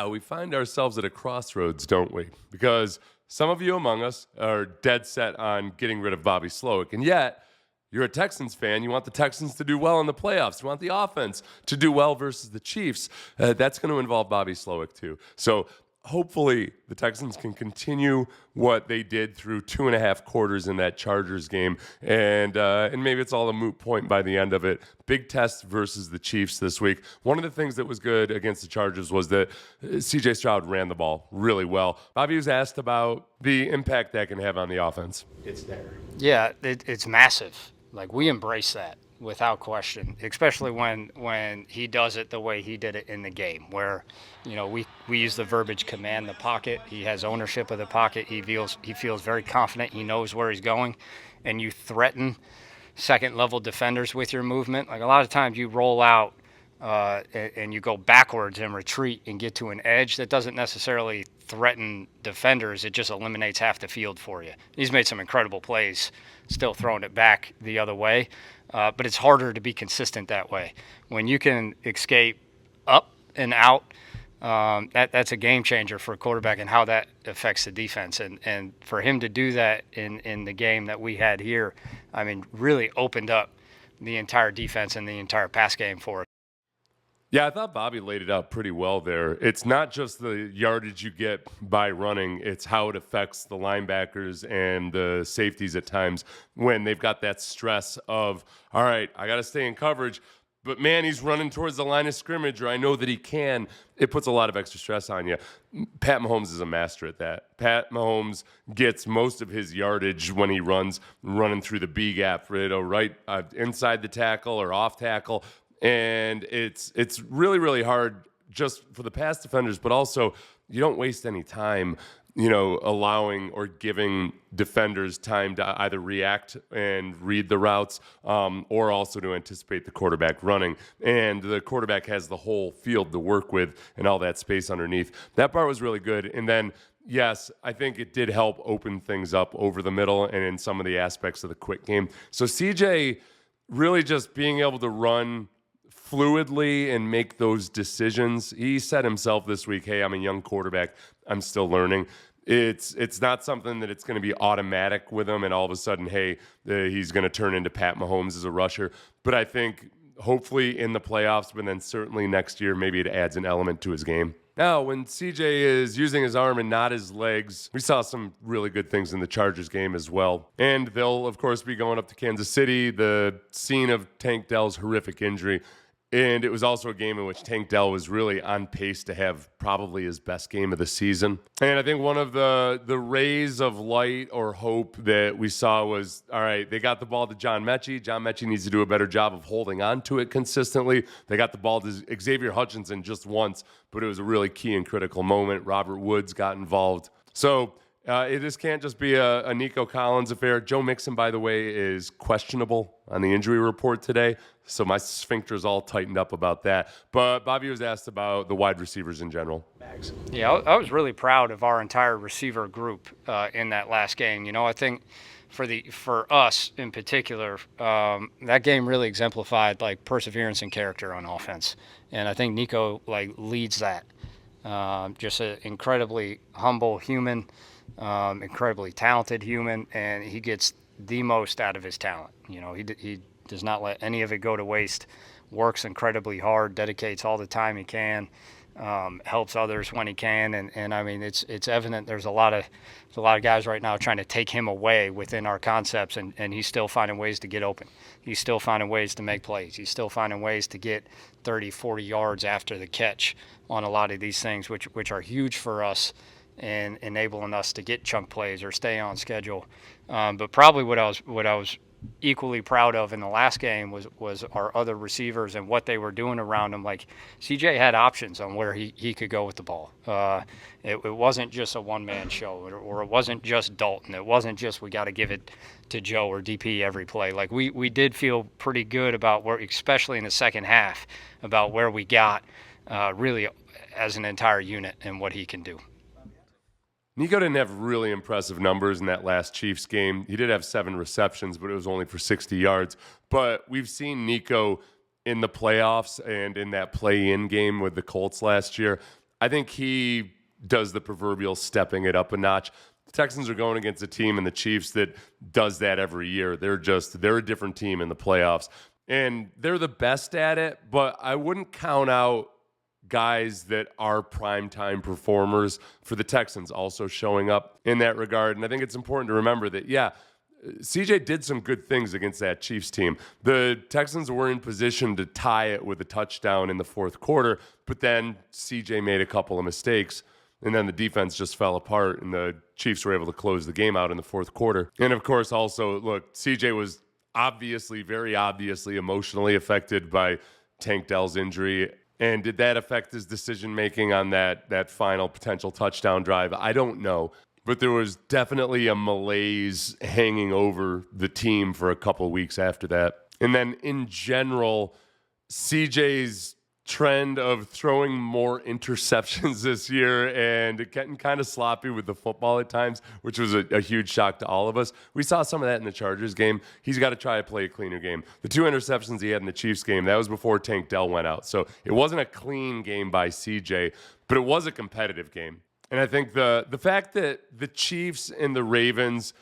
We find ourselves at a crossroads, don't we? Because some of you among us are dead set on getting rid of Bobby Slowik, and yet you're a Texans fan. You want the Texans to do well in the playoffs. You want the offense to do well versus the Chiefs. That's going to involve Bobby Slowik too. So hopefully the Texans can continue what they did through 2.5 quarters in that Chargers game, and maybe it's all a moot point by the end of it. Big test versus the Chiefs this week. One of the things that was good against the Chargers was that C.J. Stroud ran the ball really well. Bobby was asked about the impact that can have on the offense. It's there. Yeah, it's massive. Like, we embrace that without question, especially when he does it the way he did it in the game, where, we use the verbiage command the pocket. He has ownership of the pocket. He feels very confident. He knows where he's going, and you threaten second-level defenders with your movement. Like, a lot of times you roll out and you go backwards and retreat and get to an edge. That doesn't necessarily threaten defenders. It just eliminates half the field for you. He's made some incredible plays, still throwing it back the other way. But it's harder to be consistent that way. When you can escape up and out, that's a game changer for a quarterback and how that affects the defense. And for him to do that in the game that we had here, really opened up the entire defense and the entire pass game for us. Yeah, I thought Bobby laid it out pretty well there. It's not just the yardage you get by running, it's how it affects the linebackers and the safeties at times when they've got that stress of, all right, I got to stay in coverage, but man, he's running towards the line of scrimmage, or I know that he can. It puts a lot of extra stress on you. Pat Mahomes is a master at that. Pat Mahomes gets most of his yardage when he running through the B gap, right inside the tackle or off tackle. And it's really, really hard just for the pass defenders, but also you don't waste any time, allowing or giving defenders time to either react and read the routes or also to anticipate the quarterback running. And the quarterback has the whole field to work with and all that space underneath. That part was really good. And then, yes, I think it did help open things up over the middle and in some of the aspects of the quick game. So CJ really just being able to run fluidly and make those decisions. He said himself this week, hey, I'm a young quarterback. I'm still learning. It's not something that it's going to be automatic with him and all of a sudden, hey, he's going to turn into Pat Mahomes as a rusher. But I think hopefully in the playoffs, but then certainly next year, maybe it adds an element to his game. Now, when CJ is using his arm and not his legs, we saw some really good things in the Chargers game as well. And they'll, of course, be going up to Kansas City, the scene of Tank Dell's horrific injury. And it was also a game in which Tank Dell was really on pace to have probably his best game of the season. And I think one of the rays of light or hope that we saw was, all right, they got the ball to John Mechie. John Mechie needs to do a better job of holding on to it consistently. They got the ball to Xavier Hutchinson just once, but it was a really key and critical moment. Robert Woods got involved. So this can't just be a Nico Collins affair. Joe Mixon, by the way, is questionable on the injury report today. So my sphincter's all tightened up about that. But Bobby was asked about the wide receivers in general. Yeah, I was really proud of our entire receiver group in that last game. I think for us in particular, that game really exemplified like perseverance and character on offense. And I think Nico leads that. Just an incredibly humble human, incredibly talented human, and he gets the most out of his talent. He does not let any of it go to waste, works incredibly hard, dedicates all the time he can, helps others when he can, and it's evident there's a lot of guys right now trying to take him away within our concepts, and he's still finding ways to get open. He's still finding ways to make plays. He's still finding ways to get 30, 40 yards after the catch on a lot of these things, which are huge for us and enabling us to get chunk plays or stay on schedule. But probably what I was equally proud of in the last game was our other receivers and what they were doing around him. Like, CJ had options on where he could go with the ball. It wasn't just a one-man show, or it wasn't just Dalton. It wasn't just we got to give it to Joe or DP every play. Like, we did feel pretty good about where, especially in the second half, about where we got really as an entire unit and what he can do. Nico didn't have really impressive numbers in that last Chiefs game. He did have 7 receptions, but it was only for 60 yards. But we've seen Nico in the playoffs and in that play-in game with the Colts last year. I think he does the proverbial stepping it up a notch. The Texans are going against a team in the Chiefs that does that every year. They're a different team in the playoffs. And they're the best at it, but I wouldn't count out guys that are primetime performers for the Texans also showing up in that regard. And I think it's important to remember that, yeah, CJ did some good things against that Chiefs team. The Texans were in position to tie it with a touchdown in the fourth quarter, but then CJ made a couple of mistakes, and then the defense just fell apart, and the Chiefs were able to close the game out in the fourth quarter. And, of course, also, look, CJ was very obviously emotionally affected by Tank Dell's injury. And did that affect his decision-making on that final potential touchdown drive? I don't know. But there was definitely a malaise hanging over the team for a couple weeks after that. And then in general, CJ's trend of throwing more interceptions this year and getting kind of sloppy with the football at times, which was a huge shock to all of us. We saw some of that in the Chargers game. He's got to try to play a cleaner game. The 2 interceptions he had in the Chiefs game, that was before Tank Dell went out. So it wasn't a clean game by CJ, but it was a competitive game. And I think the fact that the Chiefs and the Ravens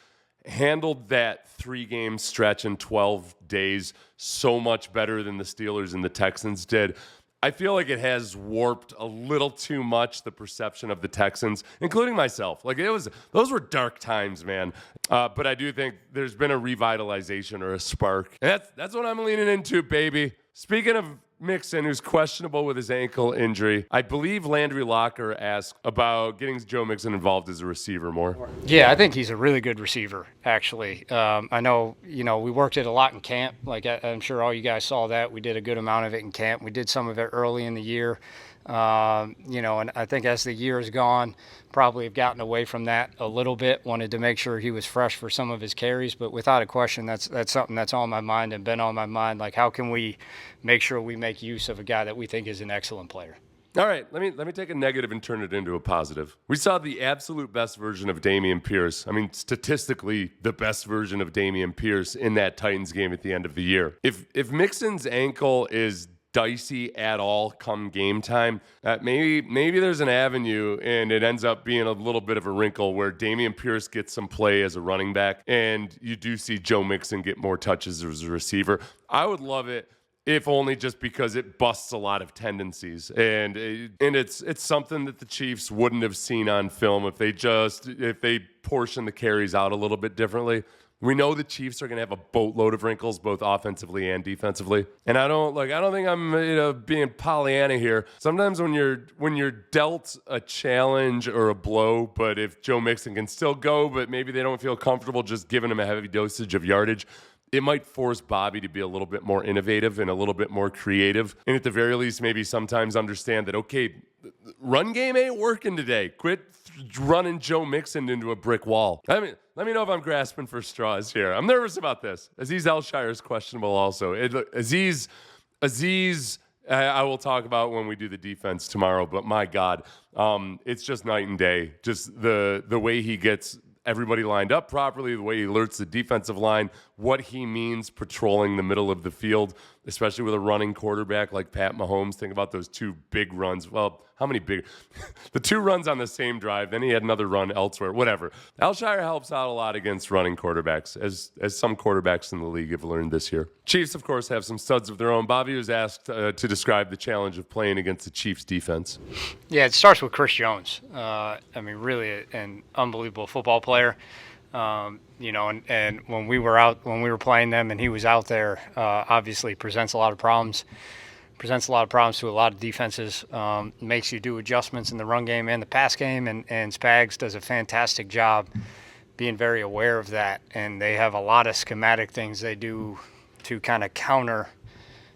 handled that 3-game stretch in 12 days so much better than the Steelers and the Texans did, I feel like it has warped a little too much the perception of the Texans, including myself. Like those were dark times, man. But I do think there's been a revitalization or a spark. And that's what I'm leaning into, baby. Speaking of Mixon, who's questionable with his ankle injury, I believe Landry Locker asked about getting Joe Mixon involved as a receiver more. Yeah, I think he's a really good receiver, actually. I know, we worked it a lot in camp. Like I'm sure all you guys saw that. We did a good amount of it in camp. We did some of it early in the year. And I think as the year has gone, probably have gotten away from that a little bit. Wanted to make sure he was fresh for some of his carries, but without a question, that's something that's on my mind and been on my mind. Like, how can we make sure we make use of a guy that we think is an excellent player? All right, let me take a negative and turn it into a positive. We saw the absolute best version of Dameon Pierce. I mean, statistically, the best version of Dameon Pierce in that Titans game at the end of the year. If Mixon's ankle is dicey at all come game time, maybe there's an avenue and it ends up being a little bit of a wrinkle where Dameon Pierce gets some play as a running back and you do see Joe Mixon get more touches as a receiver. I would love it, if only just because it busts a lot of tendencies. And it's something that the Chiefs wouldn't have seen on film if they portion the carries out a little bit differently. We know the Chiefs are going to have a boatload of wrinkles, both offensively and defensively. And I don't think I'm being Pollyanna here. Sometimes when you're dealt a challenge or a blow, but if Joe Mixon can still go, but maybe they don't feel comfortable just giving him a heavy dosage of yardage, it might force Bobby to be a little bit more innovative and a little bit more creative. And at the very least, maybe sometimes understand that, okay, run game ain't working today. Quit running Joe Mixon into a brick wall. I mean, let me know if I'm grasping for straws here. I'm nervous about this. Azeez Al-Shire is questionable also. Azeez, I will talk about when we do the defense tomorrow, but my God, it's just night and day. Just the way he gets everybody lined up properly, the way he alerts the defensive line, what he means patrolling the middle of the field, especially with a running quarterback like Pat Mahomes. Think about those 2 big runs. Well, how many big? The 2 runs on the same drive, then he had another run elsewhere, whatever. Al-Shire helps out a lot against running quarterbacks, as some quarterbacks in the league have learned this year. Chiefs, of course, have some studs of their own. Bobby was asked to describe the challenge of playing against the Chiefs defense. Yeah, it starts with Chris Jones. Really an unbelievable football player. And when we were playing them and he was out there, obviously presents a lot of problems to a lot of defenses, makes you do adjustments in the run game and the pass game, and Spags does a fantastic job being very aware of that. And they have a lot of schematic things they do to kind of counter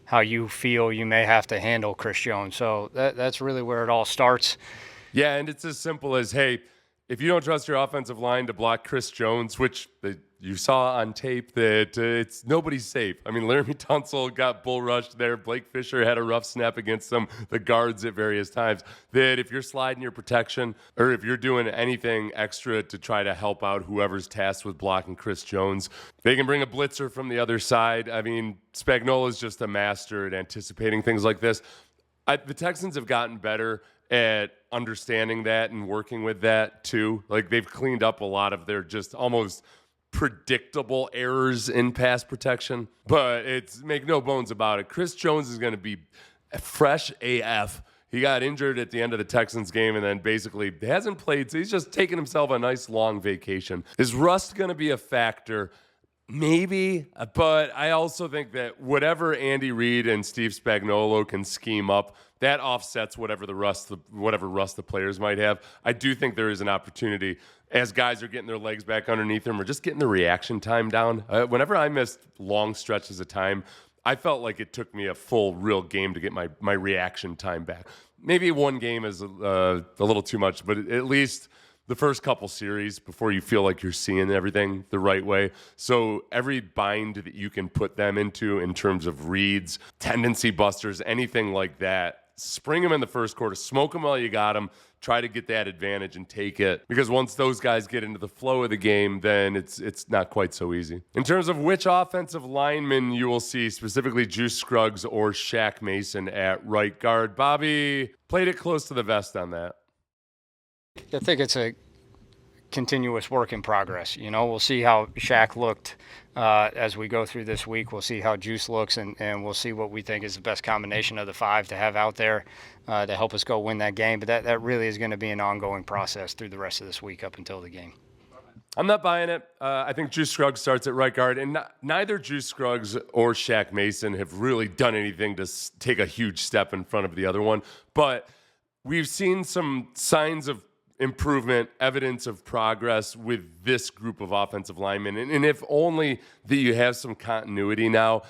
how you feel you may have to handle Chris Jones. So that's really where it all starts. Yeah, and it's as simple as, hey, if you don't trust your offensive line to block Chris Jones, which you saw on tape that it's nobody's safe. I mean, Laramie Tunsil got bull rushed there. Blake Fisher had a rough snap against the guards at various times. That if you're sliding your protection or if you're doing anything extra to try to help out whoever's tasked with blocking Chris Jones, they can bring a blitzer from the other side. I mean, Spagnuolo is just a master at anticipating things like this. The Texans have gotten better at understanding that and working with that too. Like they've cleaned up a lot of their just almost predictable errors in pass protection. But it's make no bones about it. Chris Jones is going to be fresh AF. He got injured at the end of the Texans game and then basically hasn't played. So he's just taking himself a nice long vacation. Is rust going to be a factor? Maybe, but I also think that whatever Andy Reid and Steve Spagnuolo can scheme up, that offsets whatever rust the players might have. I do think there is an opportunity as guys are getting their legs back underneath them or just getting the reaction time down. Whenever I missed long stretches of time, I felt like it took me a full real game to get my reaction time back. Maybe one game is a little too much, but at least the first couple series before you feel like you're seeing everything the right way. So every bind that you can put them into in terms of reads, tendency busters, anything like that, spring them in the first quarter, smoke them while you got them, try to get that advantage and take it. Because once those guys get into the flow of the game, then it's not quite so easy. In terms of which offensive lineman you will see, specifically Juice Scruggs or Shaq Mason at right guard, Bobby played it close to the vest on that. I think it's a continuous work in progress. We'll see how Shaq looked as we go through this week. We'll see how Juice looks, and we'll see what we think is the best combination of the five to have out there to help us go win that game. But that really is going to be an ongoing process through the rest of this week up until the game. I'm not buying it. I think Juice Scruggs starts at right guard, and neither Juice Scruggs or Shaq Mason have really done anything to take a huge step in front of the other one. But we've seen some signs of improvement, evidence of progress with this group of offensive linemen. And if only that you have some continuity now,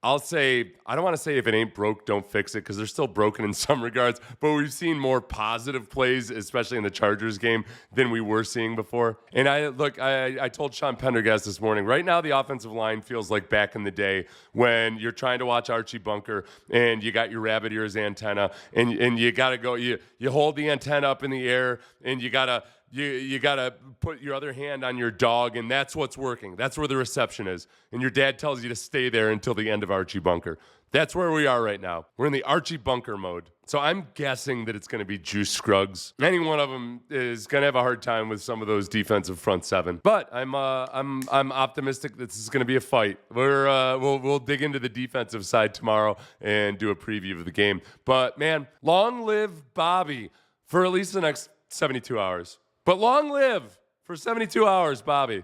I'll say, I don't want to say if it ain't broke, don't fix it, because they're still broken in some regards, but we've seen more positive plays, especially in the Chargers game, than we were seeing before. And I told Sean Pendergast this morning, right now the offensive line feels like back in the day when you're trying to watch Archie Bunker and you got your rabbit ears antenna and you got to go, you hold the antenna up in the air and you got to put your other hand on your dog, and that's what's working. That's where the reception is. And your dad tells you to stay there until the end of Archie Bunker. That's where we are right now. We're in the Archie Bunker mode. So I'm guessing that it's going to be Juice Scruggs. Any one of them is going to have a hard time with some of those defensive front seven. But I'm optimistic that this is going to be a fight. We'll dig into the defensive side tomorrow and do a preview of the game. But man, long live Bobby for at least the next 72 hours. But long live for 72 hours, Bobby.